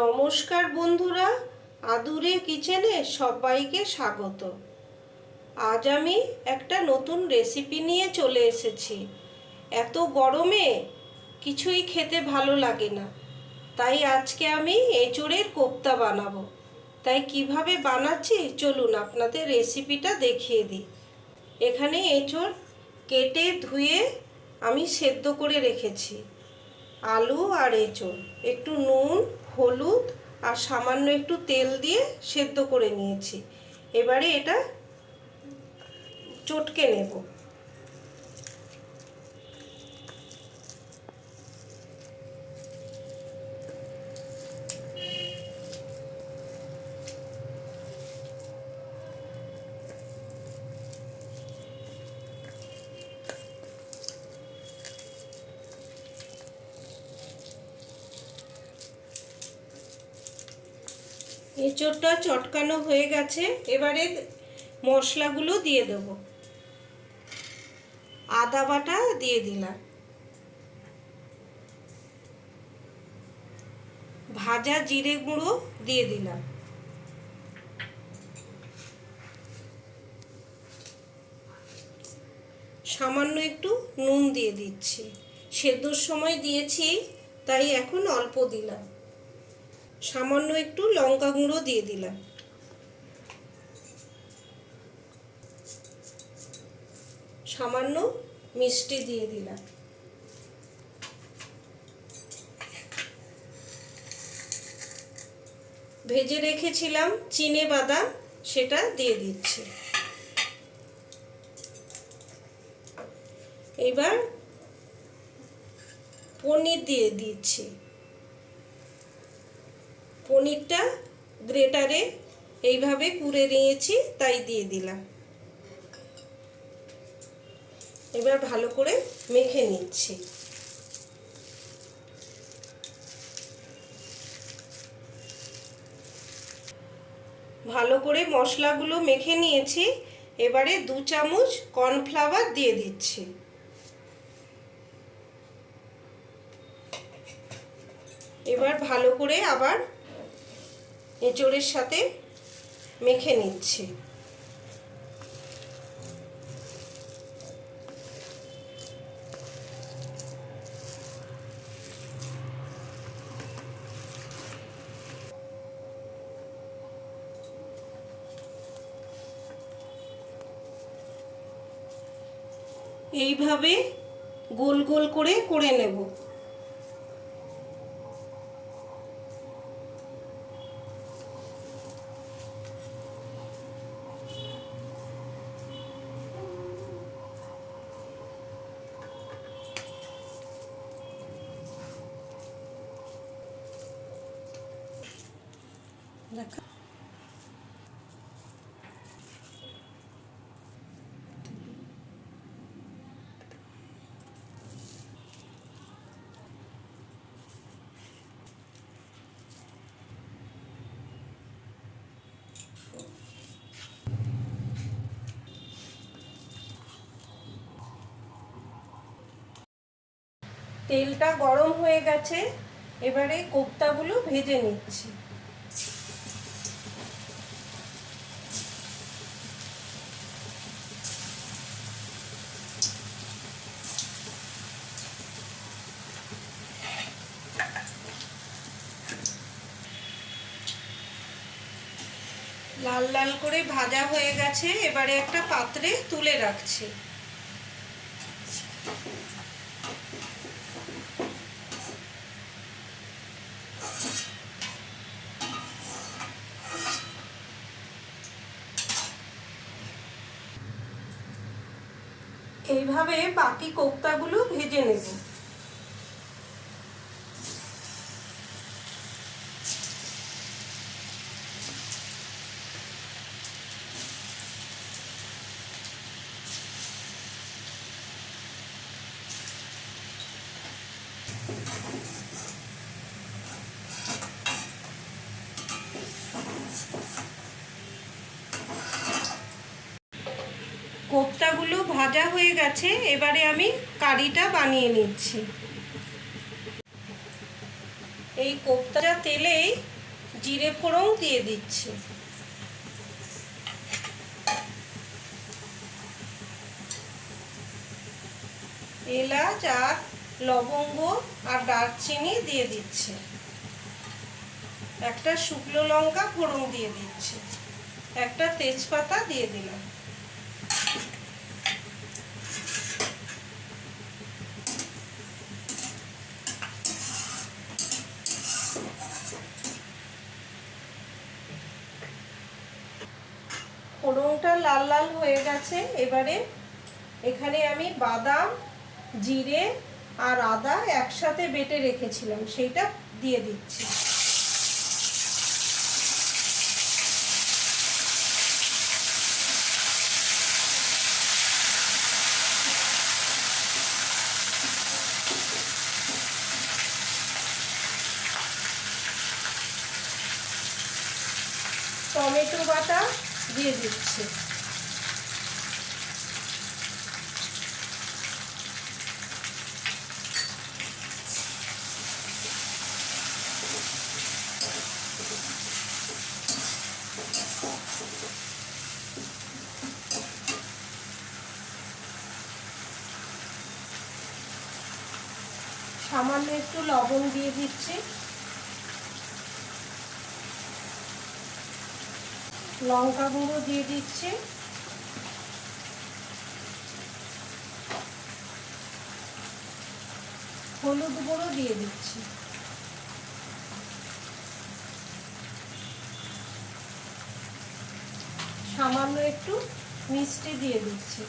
নমস্কার বন্ধুরা, আদুরে কিচেনে সবাইকে স্বাগত। আজ আমি একটা নতুন রেসিপি নিয়ে চলে এসেছি। এত গরমে কিছুই খেতে ভালো লাগে না, তাই আজকে আমি এঁচোড়ের কোপ্তা বানাবো। তাই কিভাবে বানাচ্ছি চলুন আপনাদের রেসিপিটা দেখিয়ে দিই। এখানে এঁচোড় কেটে ধুয়ে আমি সেদ্ধ করে রেখেছি। আলু আর এঁচোড় একটু নুন, হলুদ আর সামান্য একটু তেল দিয়ে সেদ্ধ করে নিয়েছি। এবারে এটা চটকে নেব। এঁচোড়টা চটকানো হয়ে গেছে। এবারে মশলাগুলো দিয়ে দেব। আদা বাটা দিয়ে দিলাম, ভাজা জিরে গুঁড়ো দিয়ে দিলাম, সামান্য একটু নুন দিয়ে দিচ্ছি। সেদ্ধর সময় দিয়েছি তাই এখন অল্প দিলাম। সামান্য একটু লঙ্কা গুঁড়ো দিয়ে দিলাম, সামান্য মিষ্টি দিয়ে দিলাম। ভেজে রেখেছিলাম চিনে বাদাম, সেটা দিয়ে দিচ্ছি। এবার পনির দিয়ে দিচ্ছি। পনিরটা গ্রেটারে এইভাবে কুড়ে নিয়েছি, তাই দিয়ে দিলাম। এবার ভালো করে মেখে নিচ্ছি। ভালো করে মশলাগুলো মেখে নিয়েছি। এবারে 2 চামচ কর্নফ্লাওয়ার দিয়ে দিচ্ছি। এবার ভালো করে আবার এঁচোড়ের সাথে মেখে নিচ্ছি। এইভাবে গোল গোল করে নেব। দেখা তেলটা গরম হয়ে গেছে। এবারে কোপ্তাগুলো ভেজে নিচ্ছি। লাল লাল করে ভাজা হয়ে গেছে। এবারে একটা পাত্রে তুলে রাখছি। এইভাবে বাকি কোপ্তাগুলো ভেজে নেব। কোপ্তাগুলো ভাজা হয়ে গেছে। এবারে আমি কারিটা বানিয়ে নিচ্ছি। এই এই কোপ্তা তেলেই জিরে ফোড়ন দিয়ে দিচ্ছি। এলাচ আর লবঙ্গ আর দারচিনি দিয়ে দিচ্ছি। একটা শুকনো লঙ্কা ফোড়ন দিয়ে দিচ্ছি। একটা তেজপাতা দিয়ে দিলাম। ফোড়নটা লাল লাল হয়ে গেছে। এবারে এখানে আমি বাদাম, জিরে আর আদা একসাথে বেটে রেখেছিলাম, সেইটা দিয়ে দিচ্ছি। টমেটো বাটা দিয়ে দিচ্ছি। সামান্য একটু লবণ দিয়ে দিচ্ছি। লঙ্কা গুঁড়ো দিয়ে দিচ্ছি। হলুদ গুঁড়ো দিয়ে দিচ্ছি। সামান্য একটু মিষ্টি দিয়ে দিচ্ছি।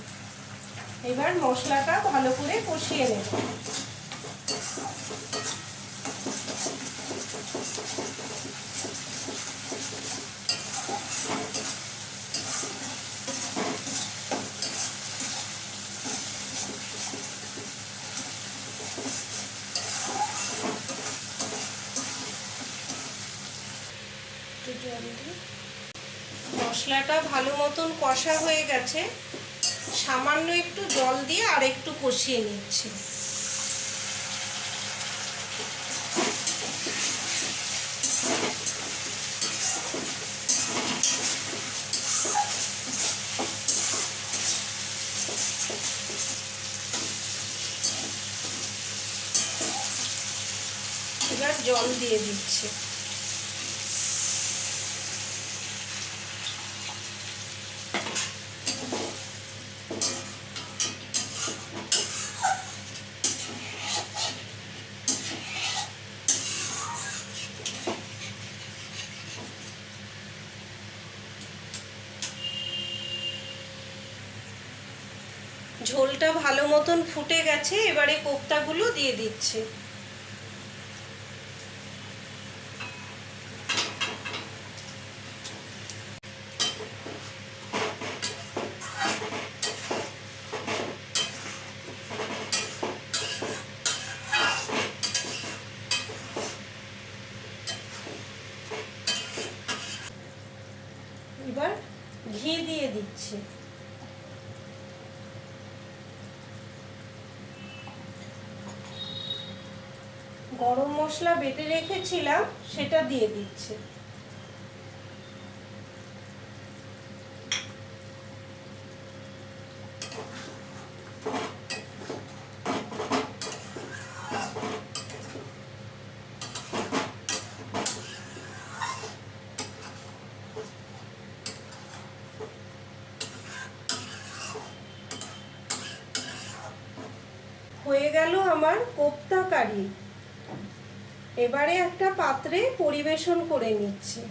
এবার মশলাটা ভালো করে কষিয়ে নেব। মশলাটা ভালো মতন কষা হয়ে গেছে। সামান্য একটু জল দিয়ে আর একটু কষিয়ে নিচ্ছি। এবার জল দিয়ে দিচ্ছি। ঝোলটা ভালো মতন ফুটে গেছে। এবারে কোপ্তাগুলো দিয়ে দিচ্ছি। এবার ঘি দিয়ে দিচ্ছি। গরম মশলা বেটে রেখেছিলাম, সেটা দিয়ে দিচ্ছি। হয়ে গেল আমার কোপ্তা কারি। এবারে একটা পাত্রে পরিবেশন করে নিচ্ছি।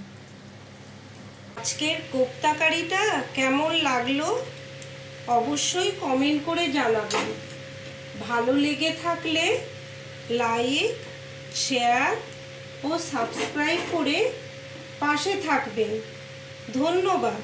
আজকের কোপ্তা কারিটা কেমন লাগলো অবশ্যই কমেন্ট করে জানাবেন। ভালো লেগে থাকলে লাইক, শেয়ার ও সাবস্ক্রাইব করে পাশে থাকবেন। ধন্যবাদ।